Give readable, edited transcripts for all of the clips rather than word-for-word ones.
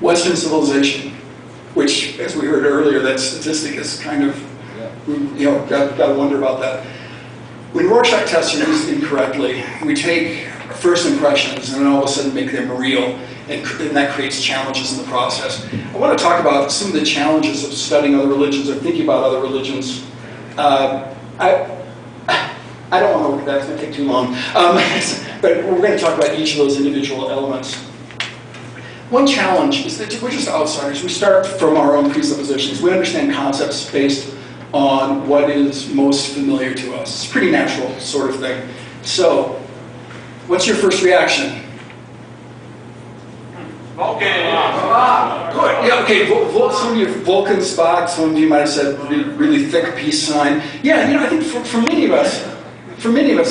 Western civilization, which, as we heard earlier, that statistic is kind of, got to wonder about that. When Rorschach tests are used incorrectly, we take first impressions and then all of a sudden make them real, and that creates challenges in the process. I want to talk about some of the challenges of studying other religions or thinking about other religions. I don't want to look at that, it's going to take too long. But we're going to talk about each of those individual elements. One challenge is that we're just outsiders. We start from our own presuppositions. We understand concepts based on what is most familiar to us. It's a pretty natural sort of thing. So, what's your first reaction? Vulcan. Good. Yeah. Okay. Some of you Vulcan, Spock. Some of you might have said really thick peace sign. Yeah. I think for many of us,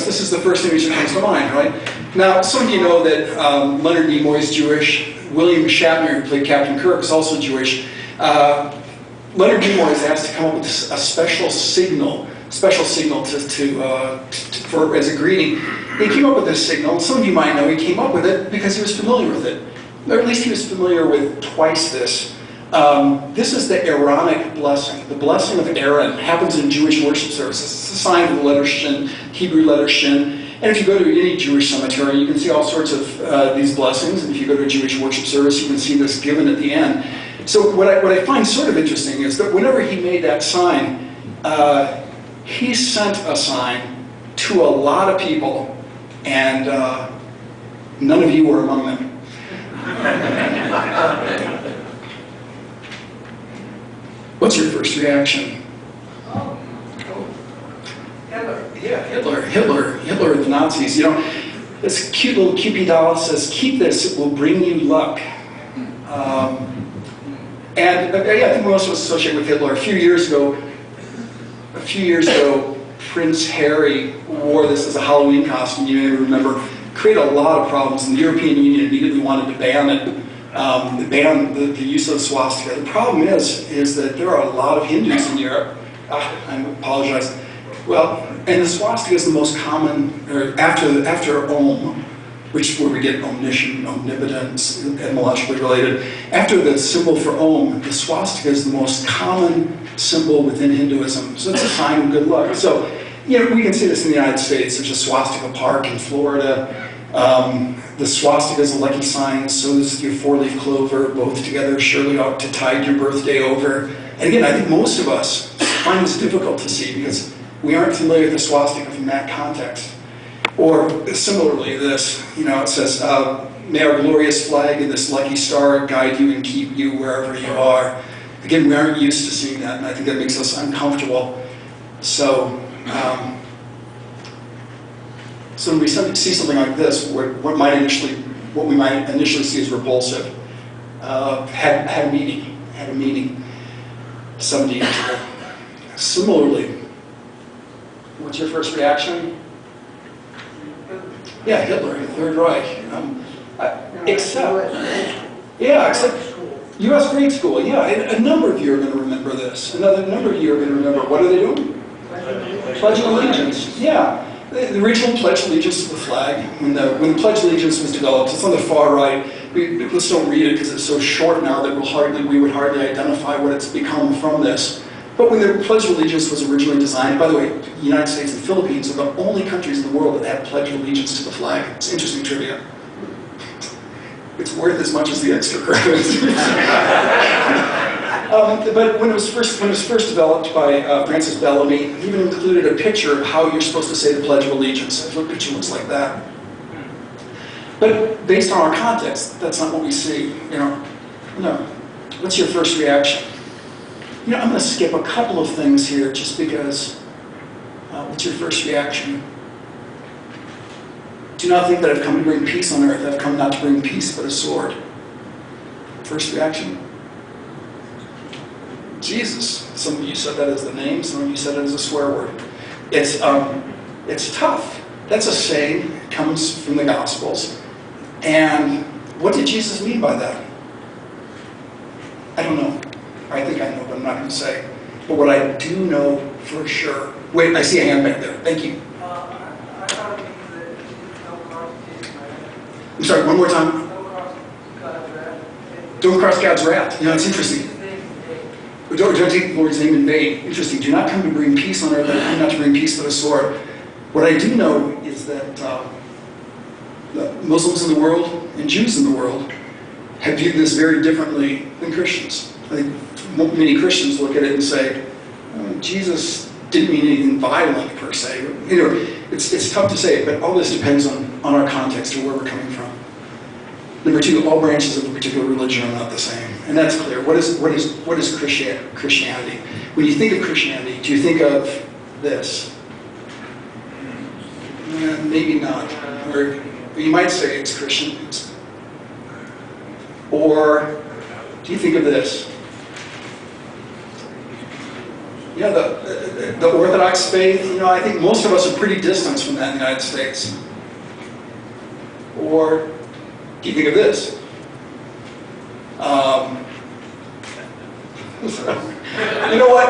this is the first image that comes to mind, right? Now, some of you know that Leonard Nimoy is Jewish. William Shatner, who played Captain Kirk, is also Jewish. Leonard Nimoy is asked to come up with a special signal as a greeting. He came up with this signal. Some of you might know he came up with it because he was familiar with it. Or at least he was familiar with twice this. This is the Aaronic blessing. The blessing of Aaron happens in Jewish worship services. It's a sign of the letter Shin, Hebrew letter Shin. And if you go to any Jewish cemetery, you can see all sorts of these blessings. And if you go to a Jewish worship service, you can see this given at the end. So what I find sort of interesting is that whenever he made that sign, he sent a sign to a lot of people, and none of you were among them. What's your first reaction? Yeah, Hitler and the Nazis. This cute little Cupid doll says, "Keep this; it will bring you luck." And I think most of us associate with Hitler. A few years ago, Prince Harry wore this as a Halloween costume. You may remember, created a lot of problems, and the European Union immediately wanted to ban it. Ban the use of the swastika. The problem is that there are a lot of Hindus in Europe. I apologize. Well, and the swastika is the most common, after Om, where we get omniscient, omnipotence, etymologically related. After the symbol for Om, the swastika is the most common symbol within Hinduism. So it's a sign of good luck. So, we can see this in the United States. There's a swastika park in Florida. The swastika is a lucky sign, so is your four-leaf clover. Both together surely ought to tide your birthday over. And again, I think most of us find this difficult to see because we aren't familiar with the swastika from that context. Or similarly, this, it says, "May our glorious flag and this lucky star guide you and keep you wherever you are." Again, we aren't used to seeing that, and I think that makes us uncomfortable. So, so when we see something like this, what we might initially see as repulsive, had a meaning 70 years ago. Similarly, what's your first reaction? Yeah, Hitler, Third Reich. Except U.S. grade school. Yeah, a number of you are going to remember this. Another number of you are going to remember. What are they doing? Pledge of Allegiance. Yeah. The original Pledge of Allegiance to the flag, when the Pledge of Allegiance was developed, it's on the far right. Let's don't read it because it's so short now that we would hardly identify what it's become from this. But when the Pledge of Allegiance was originally designed, by the way, the United States and Philippines are the only countries in the world that have Pledge of Allegiance to the flag. It's interesting trivia. It's worth as much as the extra credit. But when it was first developed by Francis Bellamy, it even included a picture of how you're supposed to say the Pledge of Allegiance. The picture looks like that. But based on our context, that's not what we see. No. What's your first reaction? I'm going to skip a couple of things here just because. What's your first reaction? Do not think that I've come to bring peace on earth. I've come not to bring peace, but a sword. First reaction? Jesus. Some of you said that as the name. Some of you said it as a swear word. It's tough. That's a saying. It comes from the Gospels. And what did Jesus mean by that? I don't know. I think I know, but I'm not going to say. But what I do know for sure. Wait, I see a hand back there. Thank you. I thought it means that it's no cross. I'm sorry, one more time. No cross. Don't cross God's wrath. It's interesting. Don't take the Lord's name in vain. Interesting. Do not come to bring peace on earth, and come not to bring peace but a sword. What I do know is that the Muslims in the world and Jews in the world have viewed this very differently than Christians. I think many Christians look at it and say, Jesus didn't mean anything violent per se. It's tough to say, but all this depends on our context or where we're coming from. Number two, all branches of a particular religion are not the same, and that's clear. What is Christianity? When you think of Christianity, do you think of this? Maybe not. Or you might say it's Christian. Or do you think of this? The Orthodox faith. I think most of us are pretty distant from that in the United States. Or do you think of this? You know what?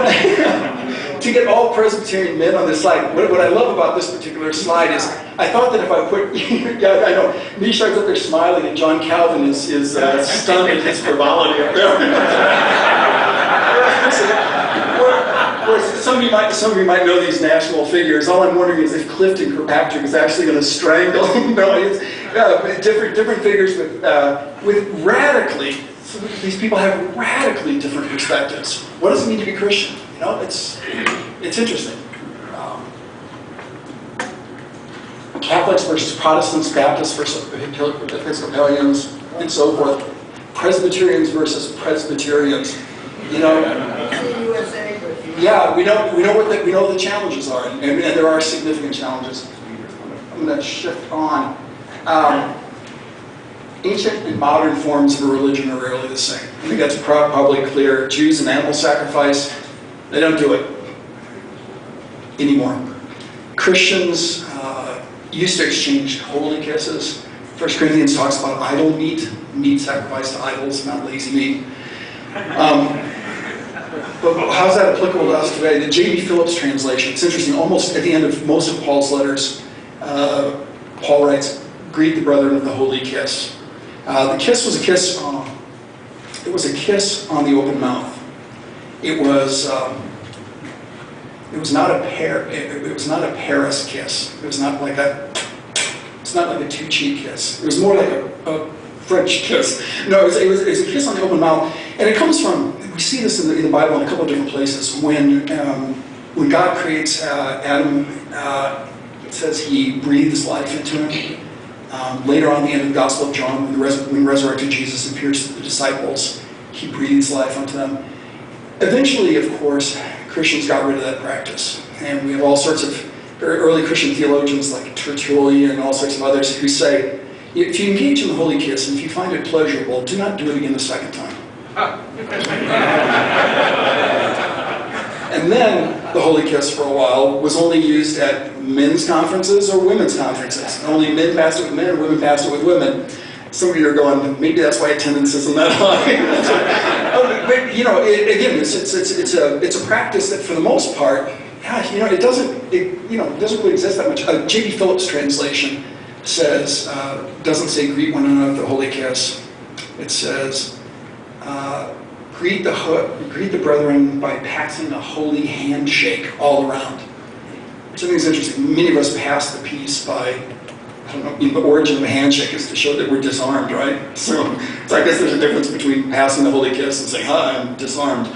To get all Presbyterian men on this slide, what I love about this particular slide is I thought that if I put, yeah, I know, Nishar's up there smiling and John Calvin is stunned at his frivolity up there. Some of you might know these national figures. All I'm wondering is if Clifton Kirkpatrick is actually going to strangle. No, it's different figures with radically. So these people have radically different perspectives. What does it mean to be Christian? It's interesting. Catholics versus Protestants, Baptists versus Episcopalians, and so forth. Presbyterians versus Presbyterians. Yeah, we know what the challenges are, and there are significant challenges. I'm going to shift on. Ancient and modern forms of a religion are rarely the same. I think that's probably clear. Jews and animal sacrifice, they don't do it anymore. Christians used to exchange holy kisses. 1 Corinthians talks about idol meat sacrificed to idols, not lazy meat. But how's that applicable to us today? The J.B. Phillips translation, it's interesting. Almost at the end of most of Paul's letters, Paul writes, "Greet the brethren with the holy kiss." The kiss was a kiss. It was a kiss on the open mouth. It was not a Paris kiss. It was not like a. It's not like a two-cheek kiss. It was more like a French kiss. No, it was a kiss on the open mouth, and it comes from. We see this in the Bible in a couple of different places. When God creates Adam, it says He breathes life into him. Later on, the end of the Gospel of John, when resurrected Jesus appears to the disciples, He breathes life unto them. Eventually, of course, Christians got rid of that practice, and we have all sorts of very early Christian theologians like Tertullian and all sorts of others who say, if you engage in the holy kiss and if you find it pleasurable, do not do it again the second time. And then the holy kiss for a while was only used at men's conferences or women's conferences. Only men passed it with men, women passed it with women. Some of you are going, maybe that's why attendance isn't that high. But again, it's a practice that for the most part, it doesn't really exist that much. J.B. Phillips translation says doesn't say greet one another with the holy kiss. It says greet the brethren by passing a holy handshake all around. Which I think is interesting. Many of us pass the peace by, the origin of a handshake is to show that we're disarmed, right? So I guess there's a difference between passing the holy kiss and saying, hi, I'm disarmed.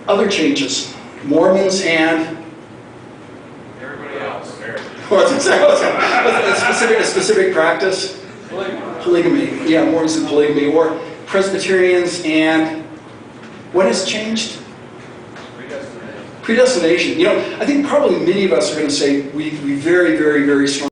Other changes. Mormons and everybody else. A specific practice. Polygamy. Yeah, Mormons and polygamy. Or Presbyterians and what has changed? Predestination. I think probably many of us are going to say we very, very, very strongly